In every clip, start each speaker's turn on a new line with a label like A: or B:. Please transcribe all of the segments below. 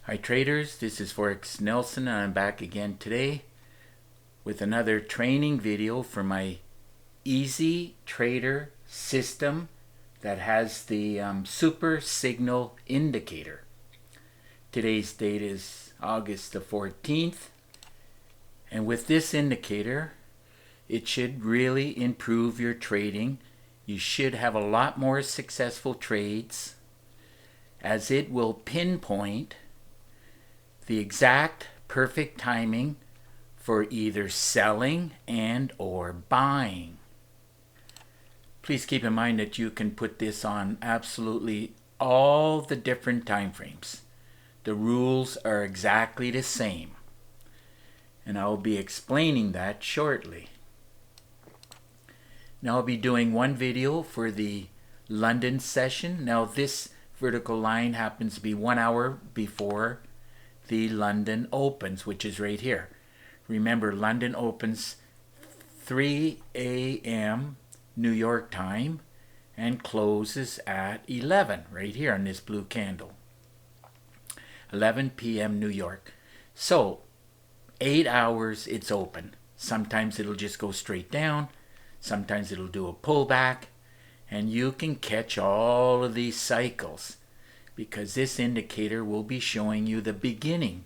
A: Hi traders, this is Forex Nelson and I'm back again today with another training video for my Easy Trader system that has the Super Signal Indicator. Today's date is August the 14th, and with this indicator it should really improve your trading. You should have a lot more successful trades as it will pinpoint the exact perfect timing for either selling and or buying. Please keep in mind that you can put this on absolutely all the different time frames. The rules are exactly the same, and I'll be explaining that shortly. Now I'll be doing one video for the London session. Now this vertical line happens to be 1 hour before the London opens, which is right here. Remember, London opens 3 a.m. New York time and closes at 11 right here on this blue candle. 11 p.m. New York. So 8 hours it's open. Sometimes it'll just go straight down. Sometimes it'll do a pullback, and you can catch all of these cycles, because this indicator will be showing you the beginning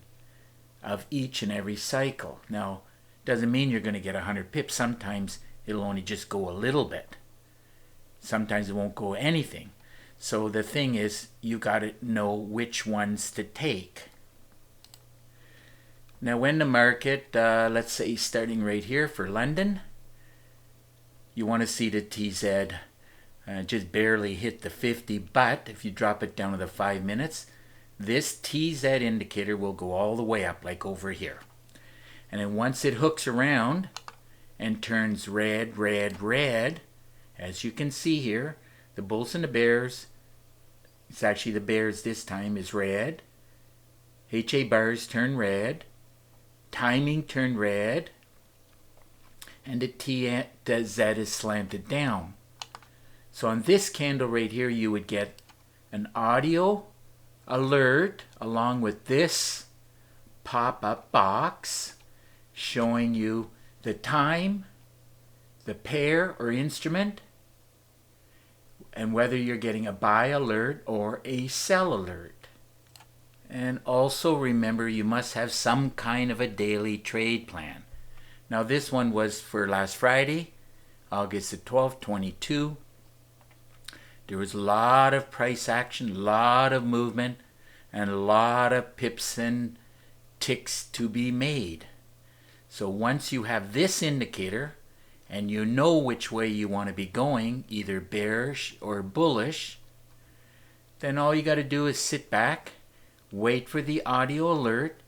A: of each and every cycle. Now, doesn't mean you're going to get 100 pips. Sometimes it'll only just go a little bit. Sometimes it won't go anything. So the thing is, you got to know which ones to take. Now when the market, let's say starting right here for London, you want to see the TZ just barely hit the 50, but if you drop it down to the 5 minutes, this TZ indicator will go all the way up, like over here. And then once it hooks around and turns red, red, red, as you can see here, the bulls and the bears, it's actually the bears this time, is red. HA bars turn red, timing turn red, and the TZ is slanted down. So on this candle right here, you would get an audio alert along with this pop-up box showing you the time, the pair or instrument, and whether you're getting a buy alert or a sell alert. And also remember, you must have some kind of a daily trade plan. Now this one was for last Friday, August the 12th, 22. There was a lot of price action, a lot of movement, and a lot of pips and ticks to be made. So once you have this indicator and you know which way you want to be going, either bearish or bullish, then all you got to do is sit back, wait for the audio alert.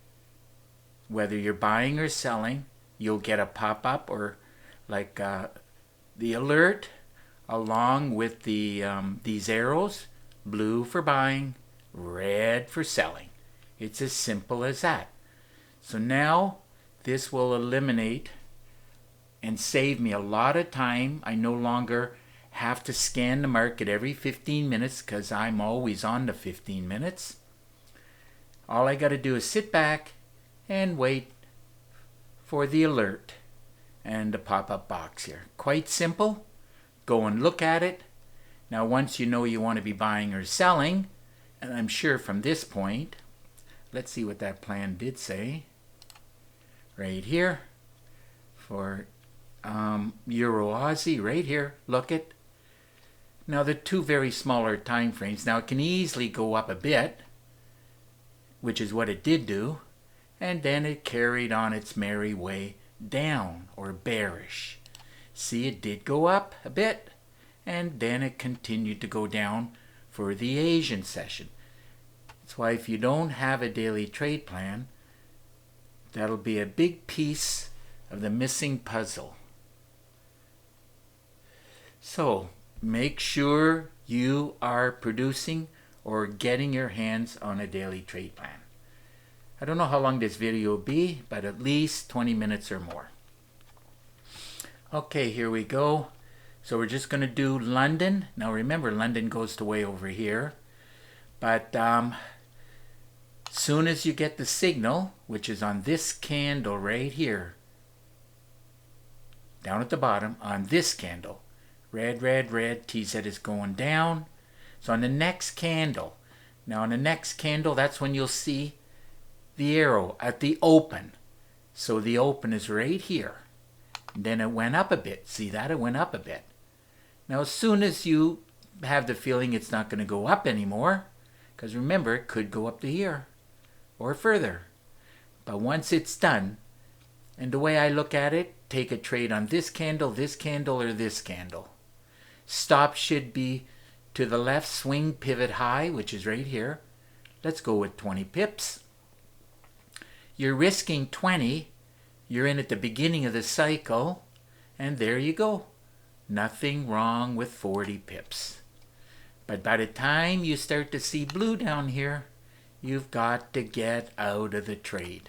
A: Whether you're buying or selling, you'll get a pop-up or like the alert along with the these arrows, blue for buying, red for selling. It's as simple as that. So now this will eliminate and save me a lot of time. I no longer have to scan the market every 15 minutes because I'm always on the 15 minutes. All I got to do is sit back and wait for the alert and the pop-up box here. Quite simple. Go and look at it. Now once you know you want to be buying or selling, and I'm sure from this point, let's see what that plan did say. Right here for Euro Aussie, right here, look it. Now the two very smaller time frames. Now it can easily go up a bit, which is what it did do, and then it carried on its merry way down or bearish. See, it did go up a bit, and then it continued to go down for the Asian session. That's why if you don't have a daily trade plan, that'll be a big piece of the missing puzzle. So make sure you are producing or getting your hands on a daily trade plan. I don't know how long this video will be, but at least 20 minutes or more. Okay, here we go. So we're just going to do London. Now remember, London goes to way over here. But soon as you get the signal, which is on this candle right here, down at the bottom on this candle, red, red, red, TZ is going down. So on the next candle, now on the next candle, that's when you'll see the arrow at the open. So the open is right here. And then it went up a bit. See that? It went up a bit. Now as soon as you have the feeling it's not going to go up anymore, because remember, it could go up to here or further. But once it's done, and the way I look at it, take a trade on this candle, or this candle. Stop should be to the left, swing pivot high, which is right here. Let's go with 20 pips. You're risking 20. You're in at the beginning of the cycle, and there you go. Nothing wrong with 40 pips. But by the time you start to see blue down here, you've got to get out of the trade.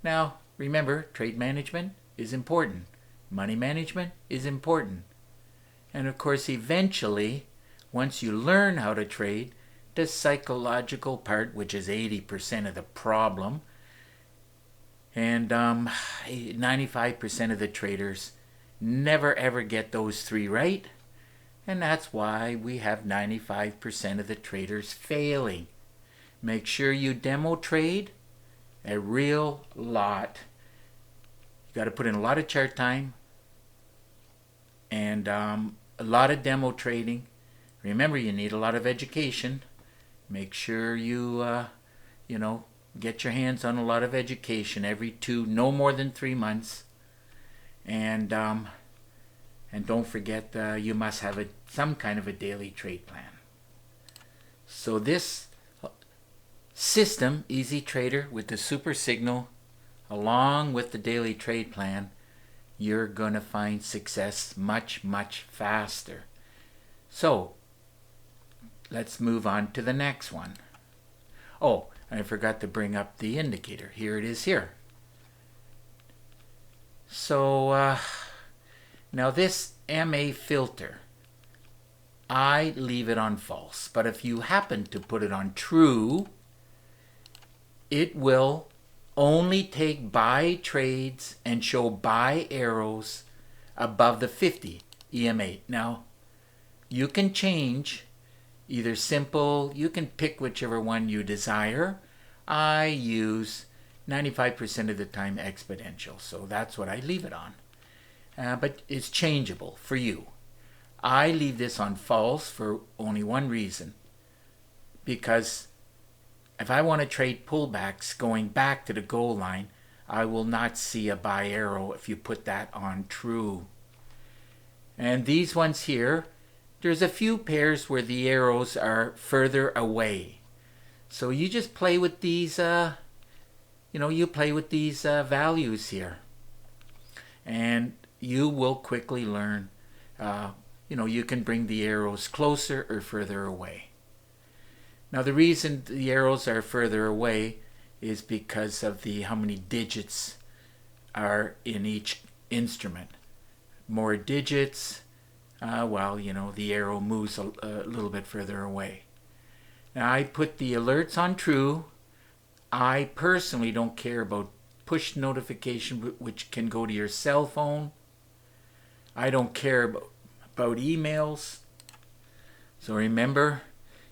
A: Now, remember, trade management is important. Money management is important. And of course, eventually, once you learn how to trade, the psychological part, which is 80% of the problem, and 95% of the traders never ever get those three right. And that's why we have 95% of the traders failing. Make sure you demo trade a real lot. You got to put in a lot of chart time and a lot of demo trading. Remember, you need a lot of education. Make sure you, get your hands on a lot of education every no more than 3 months. And don't forget, you must have some kind of a daily trade plan. So this system, Easy Trader, with the super signal, along with the daily trade plan, you're going to find success much, much faster. So let's move on to the next one. Oh, I forgot to bring up the indicator. Here it is here. So now this MA filter, I leave it on false. But if you happen to put it on true, it will only take buy trades and show buy arrows above the 50 EMA. Now, you can change either simple, you can pick whichever one you desire. I use 95% of the time exponential, so that's what I leave it on. But it's changeable for you. I leave this on false for only one reason. Because if I want to trade pullbacks going back to the goal line, I will not see a buy arrow if you put that on true. And these ones here, there's a few pairs where the arrows are further away. So you just play with these, values here. And you will quickly learn, you can bring the arrows closer or further away. Now the reason the arrows are further away is because of how many digits are in each instrument. More digits, the arrow moves a little bit further away. Now I put the alerts on true. I personally don't care about push notification, which can go to your cell phone. I don't care about emails. So remember,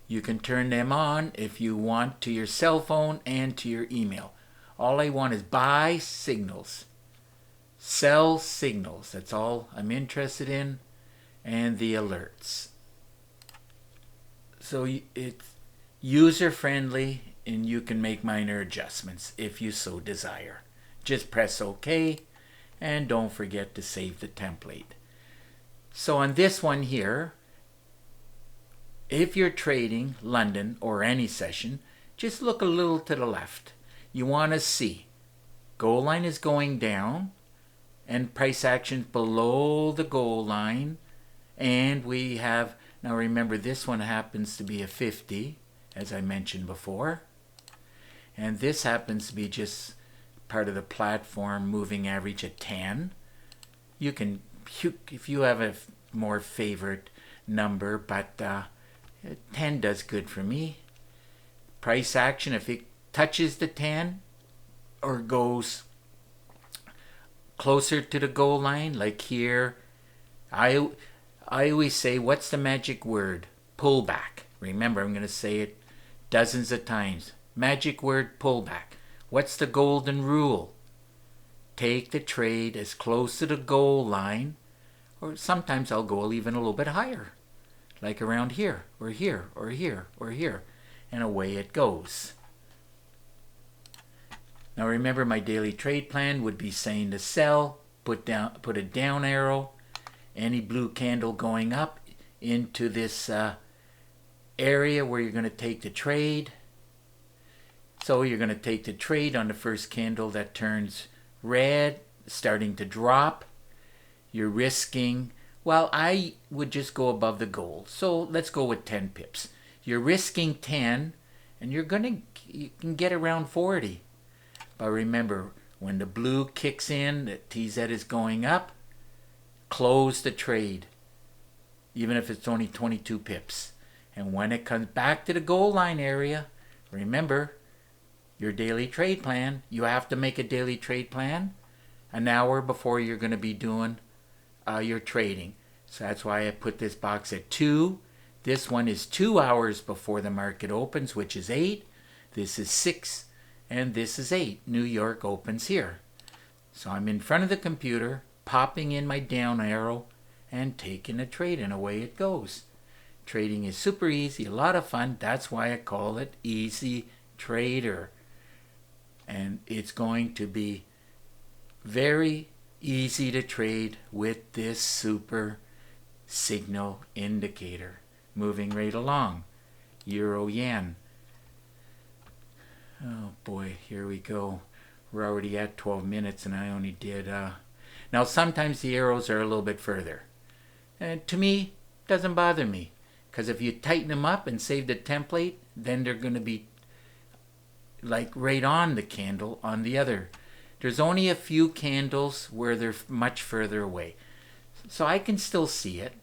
A: you can turn them on if you want to your cell phone and to your email. All I want is buy signals, sell signals. That's all I'm interested in, and the alerts. So it's user-friendly, and you can make minor adjustments if you so desire. Just press OK, and don't forget to save the template. So on this one here, if you're trading London or any session, just look a little to the left. You want to see goal line is going down and price action below the goal line. And we have, now remember, this one happens to be a 50, as I mentioned before. And this happens to be just part of the platform moving average at 10. You can, if you have a more favorite number, but 10 does good for me. Price action, if it touches the 10 or goes closer to the goal line, like here, I always say, what's the magic word? Pullback. Remember, I'm going to say it dozens of times. Magic word, pullback. What's the golden rule? Take the trade as close to the goal line, or sometimes I'll go even a little bit higher, like around here, or here, or here, or here, and away it goes. Now remember, my daily trade plan would be saying to sell, put a down arrow, any blue candle going up into this area where you're going to take the trade. So you're going to take the trade on the first candle that turns red, starting to drop. You're risking, well, I would just go above the goal. So let's go with 10 pips. You're risking 10, and you can get around 40. But remember, when the blue kicks in, the TZ is going up, close the trade, even if it's only 22 pips. And when it comes back to the goal line area, remember, your daily trade plan, you have to make a daily trade plan an hour before you're going to be doing your trading. So that's why I put this box at 2. This one is 2 hours before the market opens, which is 8. This is 6, and this is 8. New York opens here. So I'm in front of the computer, popping in my down arrow, and taking a trade, and away it goes. Trading is super easy, a lot of fun. That's why I call it Easy Trader. And it's going to be very easy to trade with this super signal indicator. Moving right along. Euro yen. Oh boy, here we go. We're already at 12 minutes and I only did... Now sometimes the arrows are a little bit further. And to me, doesn't bother me. Because if you tighten them up and save the template, then they're going to be like right on the candle on the other. There's only a few candles where they're much further away. So I can still see it.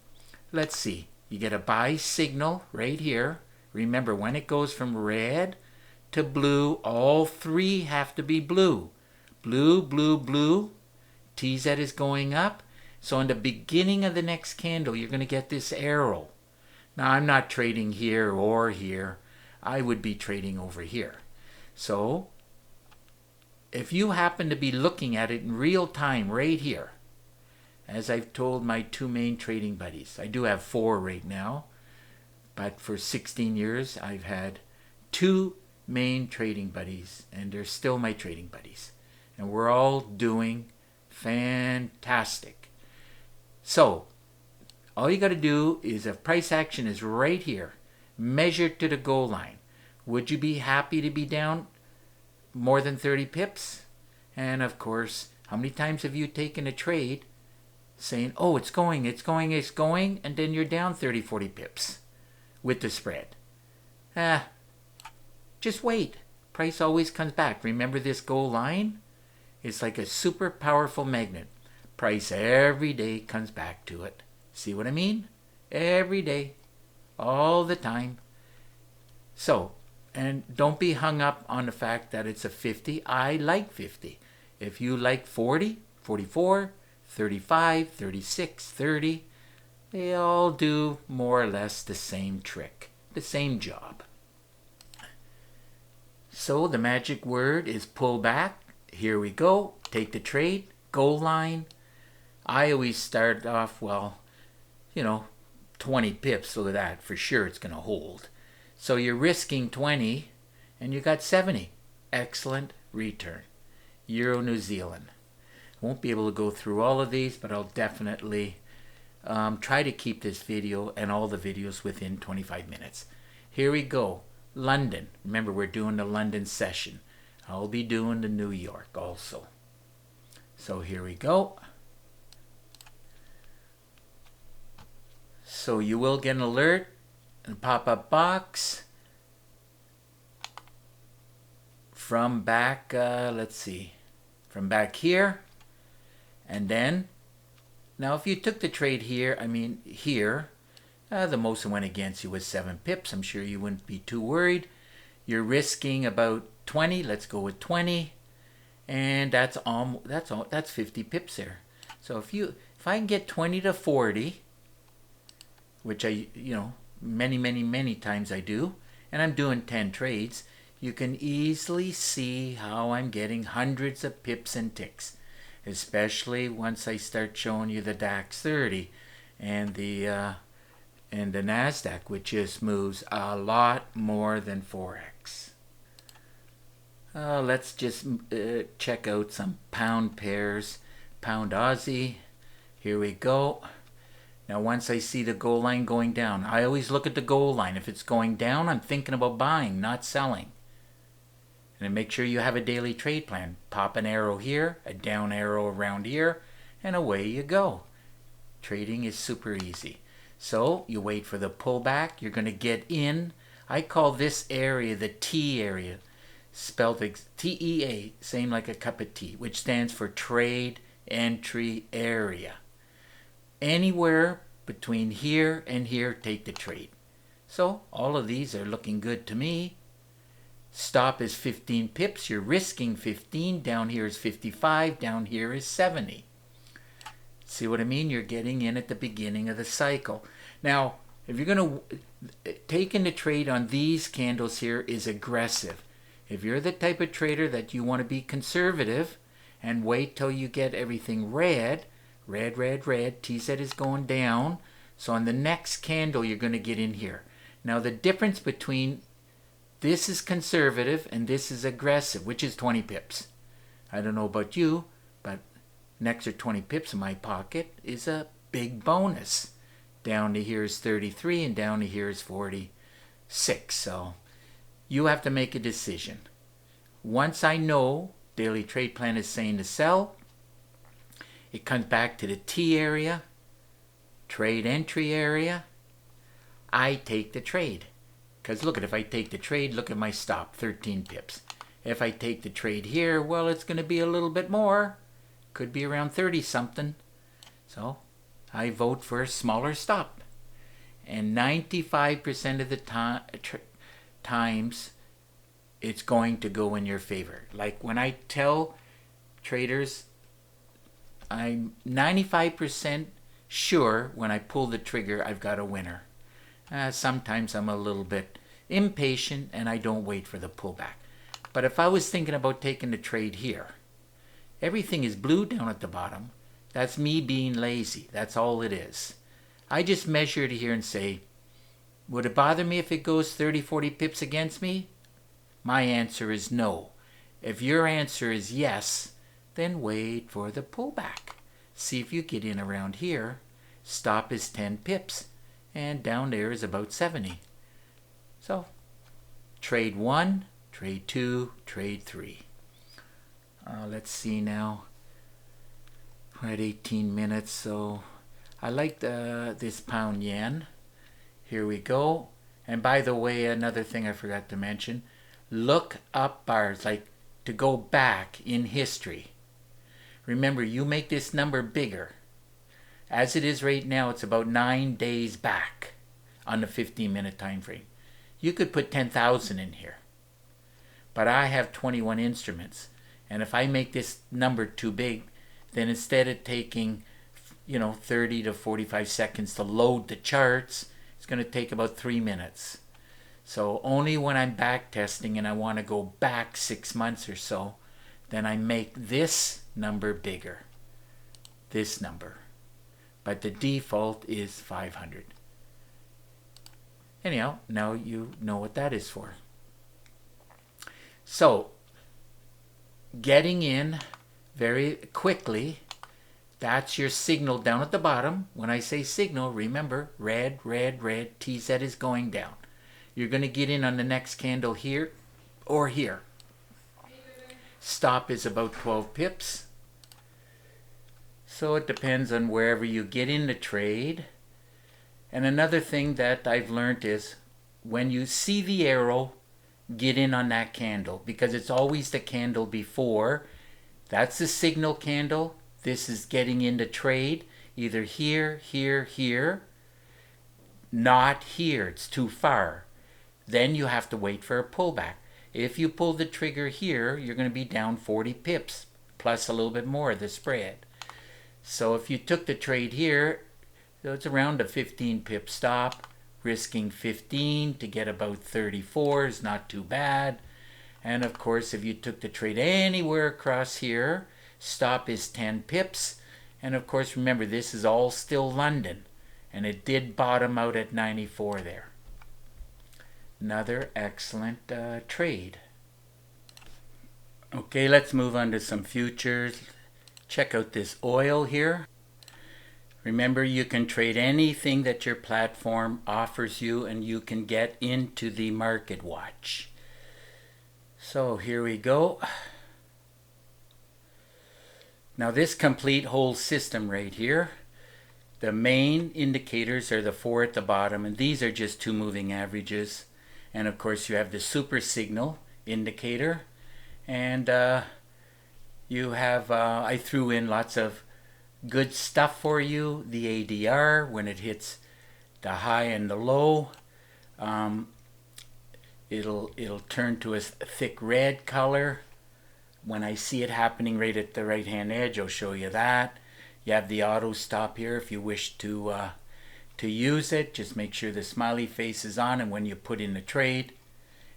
A: Let's see. You get a buy signal right here. Remember, when it goes from red to blue, all three have to be blue. Blue, blue, blue. TZ is going up. So in the beginning of the next candle, you're going to get this arrow. Now, I'm not trading here or here. I would be trading over here. So, if you happen to be looking at it in real time right here, as I've told my 2 main trading buddies, I do have 4 right now, but for 16 years I've had 2 main trading buddies, and they're still my trading buddies. And we're all doing fantastic. So, all you got to do is, if price action is right here, measure to the goal line. Would you be happy to be down more than 30 pips? And of course, how many times have you taken a trade saying, oh, it's going, it's going, it's going, and then you're down 30, 40 pips with the spread? Just wait. Price always comes back. Remember, this goal line? It's like a super powerful magnet. Price every day comes back to it. See what I mean? Every day. All the time. So, and don't be hung up on the fact that it's a 50. I like 50. If you like 40, 44, 35, 36, 30, they all do more or less the same trick, the same job. So the magic word is pull back. Here we go. Take the trade. Goal line. I always start off, 20 pips, so that for sure it's going to hold. So you're risking 20 and you got 70. Excellent return. Euro New Zealand. Won't be able to go through all of these, but I'll definitely try to keep this video and all the videos within 25 minutes. Here we go. London. Remember, we're doing the London session. I'll be doing the New York also. So here we go. So you will get an alert and pop-up box from back, from back here. And then, now if you took the trade here, here, the most that went against you was 7 pips. I'm sure you wouldn't be too worried. You're risking about 20. Let's go with 20. And that's 50 pips there. So if I can get 20 to 40, which I, many times I do, and I'm doing 10 trades, you can easily see how I'm getting hundreds of pips and ticks, especially once I start showing you the DAX 30 and the NASDAQ, which just moves a lot more than Forex. Let's just check out some pound pairs. Pound Aussie. Here we go. Now once I see the goal line going down, I always look at the goal line. If it's going down, I'm thinking about buying, not selling. And then make sure you have a daily trade plan. Pop an arrow here, a down arrow around here, and away you go. Trading is super easy. So you wait for the pullback. You're going to get in. I call this area the T area, spelled TEA, same like a cup of tea, which stands for Trade Entry Area. Anywhere between here and here, take the trade. So all of these are looking good to me. Stop is 15 pips. You're risking 15. Down here is 55. Down here is 70. See what I mean? You're getting in at the beginning of the cycle. Now, if you're going to take in the trade on these candles here is aggressive. If you're the type of trader that you want to be conservative and wait till you get everything red, TZ is going down. So on the next candle, you're going to get in here. Now the difference between this is conservative and this is aggressive, which is 20 pips. I don't know about you, but an extra 20 pips in my pocket is a big bonus. Down to here is 33 and down to here is 46. So you have to make a decision. Once I know daily trade plan is saying to sell, it comes back to the T area, trade entry area. I take the trade. Because look at, if I take the trade, look at my stop, 13 pips. If I take the trade here, well, it's going to be a little bit more. Could be around 30 something. So I vote for a smaller stop. And 95% of the times, it's going to go in your favor. Like when I tell traders, I'm 95% sure when I pull the trigger, I've got a winner. Sometimes I'm a little bit impatient and I don't wait for the pullback. But if I was thinking about taking the trade here, everything is blue down at the bottom. That's me being lazy. That's all it is. I just measure it here and say, would it bother me if it goes 30, 40 pips against me? My answer is no. If your answer is yes, then wait for the pullback. See if you get in around here. Stop is 10 pips. And down there is about 70. So, trade 1, trade 2, trade 3. Let's see now. We're at 18 minutes, so I like this pound yen. Here we go. And by the way, another thing I forgot to mention, look up bars, like to go back in history. Remember, you make this number bigger. As it is right now, it's about 9 days back on the 15-minute time frame. You could put 10,000 in here. But I have 21 instruments. And if I make this number too big, then instead of taking, 30 to 45 seconds to load the charts, it's going to take about 3 minutes. So only when I'm back testing and I want to go back 6 months or so, then I make this number bigger. This number. But the default is 500. Anyhow, now you know what that is for. So, getting in very quickly, that's your signal down at the bottom. When I say signal, remember, red, TZ is going down. You're going to get in on the next candle here or here. Stop is about 12 pips. So it depends on wherever you get in the trade. And another thing that I've learned is when you see the arrow, get in on that candle because it's always the candle before. That's the signal candle. This is getting into trade either here, here, not here. It's too far. Then you have to wait for a pullback. If you pull the trigger here, you're going to be down 40 pips plus a little bit more of the spread. So if you took the trade here, it's around a 15 pip stop. Risking 15 to get about 34 is not too bad. And of course, if you took the trade anywhere across here, stop is 10 pips. And of course, remember, this is all still London. And it did bottom out at 94 there. Another excellent trade. Okay, let's move on to some futures. Check out this oil here. Remember, you can trade anything that your platform offers you, and you can get into the market watch. So here we go. Now this complete whole system right here, the main indicators are the 4 at the bottom, and these are just 2 moving averages. And of course you have the super signal indicator, and you have, I threw in lots of good stuff for you. The ADR, when it hits the high and the low, it'll turn to a thick red color. When I see it happening right at the right hand edge, I'll show you that. You have the auto stop here if you wish to use it. Just make sure the smiley face is on, and when you put in the trade,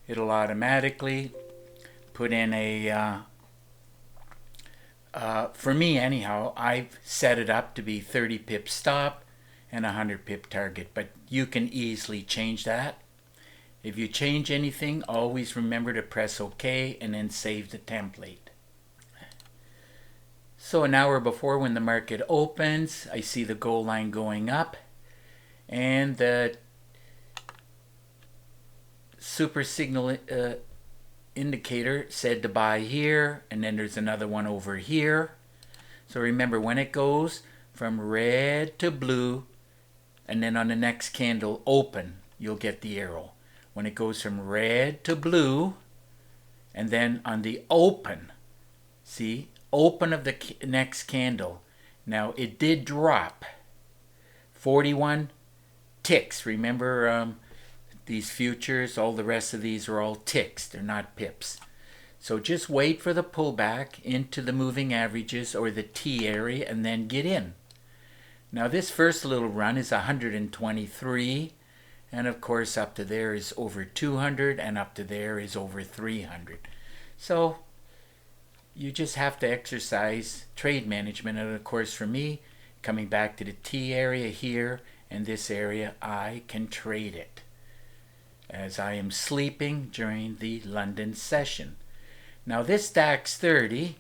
A: it'll automatically put in a for me anyhow, I've set it up to be 30 pip stop and 100 pip target, but you can easily change that. If you change anything, always remember to press OK and then save the template. So an hour before, when the market opens, I see the goal line going up, and the super signal indicator said to buy here, and then there's another one over here. So remember, when it goes from red to blue, and then on the next candle open, you'll get the arrow. When it goes from red to blue, and then on the open, see, open of the next candle. Now it did drop 41 ticks. Remember, these futures, all the rest of these are all ticks. They're not pips. So just wait for the pullback into the moving averages or the T area and then get in. Now this first little run is 123, and of course up to there is over 200, and up to there is over 300. So you just have to exercise trade management, and of course for me, coming back to the T area here and this area, I can trade it as I am sleeping during the London session. Now this DAX 30,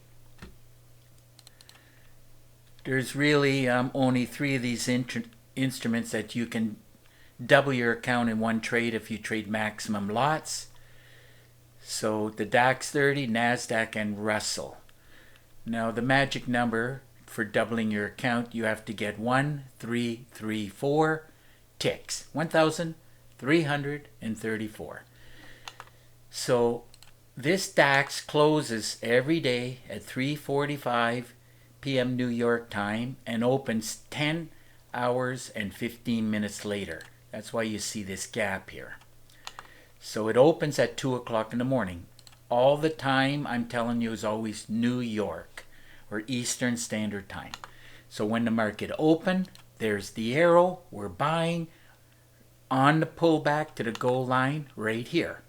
A: there's really only 3 of these instruments that you can double your account in one trade if you trade maximum lots. So the DAX 30, NASDAQ, and Russell. Now the magic number for doubling your account, you have to get 1334 ticks. 1,334. So this DAX closes every day at 3:45 p.m. New York time and opens 10 hours and 15 minutes later. That's why you see this gap here. So it opens at 2 o'clock in the morning. All the time, I'm telling you, is always New York or Eastern Standard Time. So when the market opened, there's the arrow. We're buying on the pullback to the goal line right here.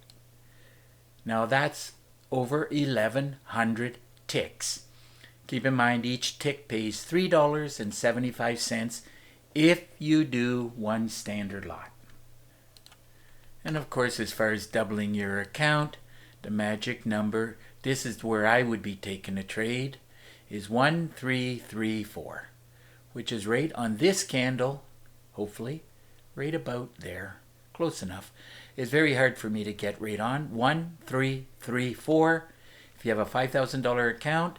A: Now that's over 1,100 ticks. Keep in mind, each tick pays $3.75 if you do one standard lot. And of course, as far as doubling your account, the magic number, this is where I would be taking a trade, is 1334, which is right on this candle, hopefully, right about there, close enough. It's very hard for me to get right on. 1334. If you have a $5,000 account,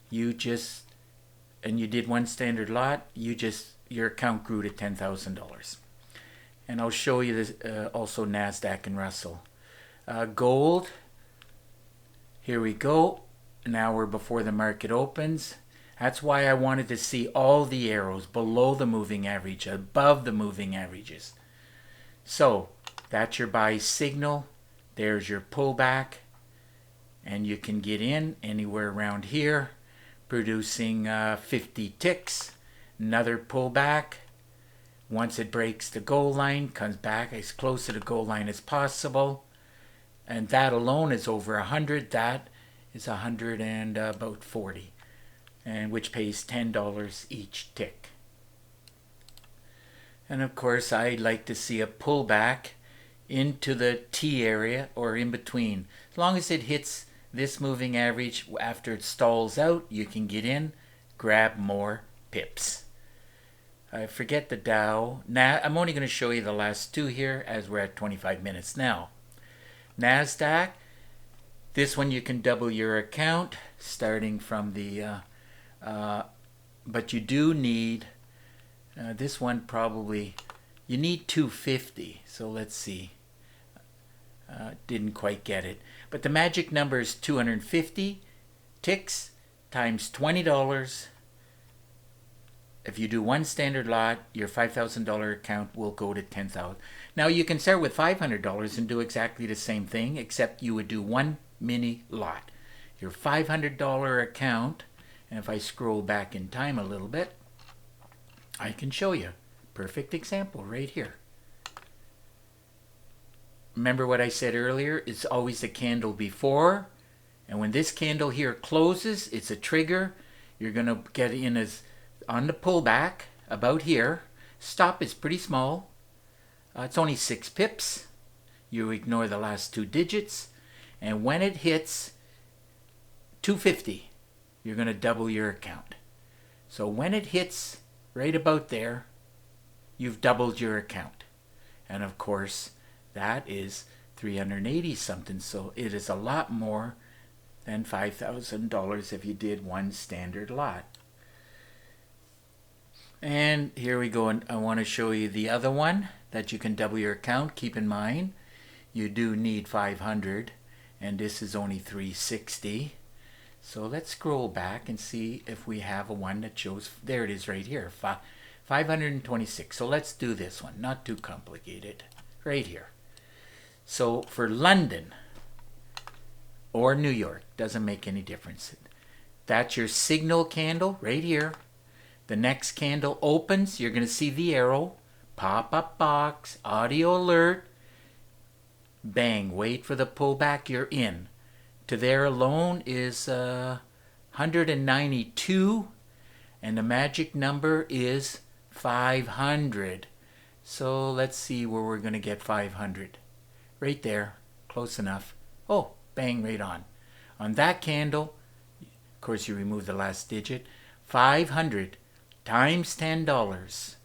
A: you did one standard lot, your account grew to $10,000. And I'll show you this, also NASDAQ and Russell. Gold, here we go. An hour before the market opens. That's why I wanted to see all the arrows below the moving average, above the moving averages. So that's your buy signal. There's your pullback. and you can get in anywhere around here, producing 50 ticks. Another pullback. Once it breaks the goal line, comes back as close to the goal line as possible, and that alone is over 100. That is 100 and about 40, and which pays $10 each tick. And of course, I'd like to see a pullback into the T area or in between. As long as it hits this moving average after it stalls out, you can get in, grab more pips. I forget the Dow. Now I'm only going to show you the last two here as we're at 25 minutes now. NASDAQ, this one you can double your account starting from the, but you do need, this one probably, you need 250. So let's see. Didn't quite get it. But the magic number is 250 ticks times $20. If you do one standard lot, your $5,000 account will go to $10,000. Now you can start with $500 and do exactly the same thing, except you would do one mini lot. Your $500 account, and if I scroll back in time a little bit, I can show you. Perfect example right here. Remember what I said earlier? It's always the candle before, and when this candle here closes, it's a trigger. You're going to get in as on the pullback about here. Stop is pretty small. It's only 6 pips. You ignore the last 2 digits, and when it hits 250, you're going to double your account. So when it hits right about there, you've doubled your account. And of course, that is 380 something. So it is a lot more than $5,000 if you did one standard lot. And here we go, and I want to show you the other one that you can double your account. Keep in mind, you do need 500, and this is only 360. So let's scroll back and see if we have a one that shows, there it is right here, 526. So let's do this one, not too complicated, right here. So for London or New York, doesn't make any difference. That's your signal candle right here. The next candle opens, you're going to see the arrow, pop-up box, audio alert, bang, wait for the pullback, you're in. To there alone is 192, and the magic number is 500. So let's see where we're going to get 500. Right there, close enough. Oh, bang, right on. On that candle, of course you remove the last digit, 500 times $10,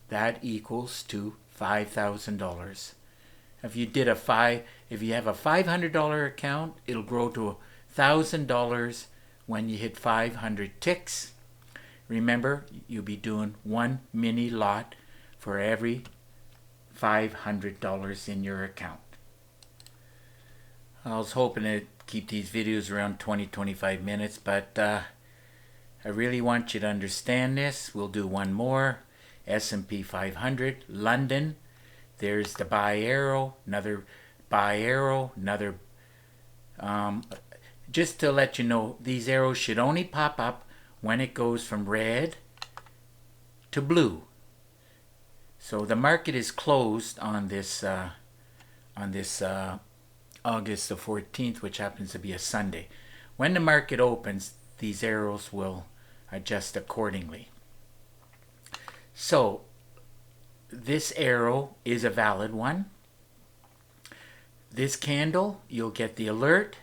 A: that equals to $5,000. If you have a $500 account, it'll grow to $1,000 when you hit 500 ticks. Remember, you'll be doing one mini lot for every $500 in your account. I was hoping to keep these videos around 20-25 minutes, but I really want you to understand this. We'll do one more. S&P 500, London. There's the buy arrow, another buy arrow, another. Just to let you know, these arrows should only pop up when it goes from red to blue. So the market is closed on this August the 14th, which happens to be a Sunday. When the market opens, these arrows will adjust accordingly. So this arrow is a valid one. This candle, you'll get the alert.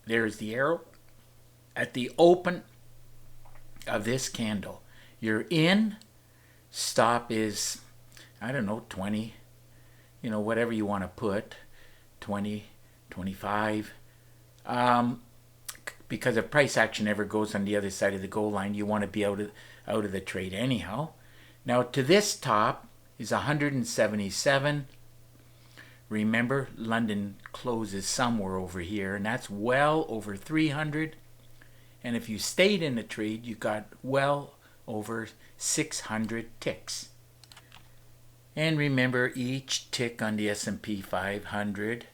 A: There's the arrow. At the open of this candle, you're in. Stop is, I don't know, 20, whatever you want to put, 20, 25. Because if price action ever goes on the other side of the goal line, you want to be out of the trade anyhow. Now to this top is 177. Remember, London closes somewhere over here, and that's well over 300. And if you stayed in the trade, you got well over 600 ticks. And remember, each tick on the S&P 500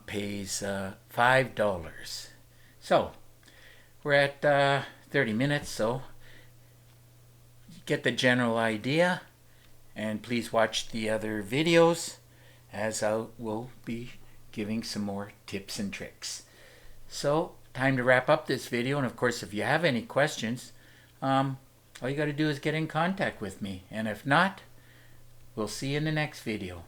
A: pays $5. So we're at 30 minutes, so get the general idea, and please watch the other videos as I will be giving some more tips and tricks. So time to wrap up this video, and of course if you have any questions, all you got to do is get in contact with me, and if not, we'll see you in the next video.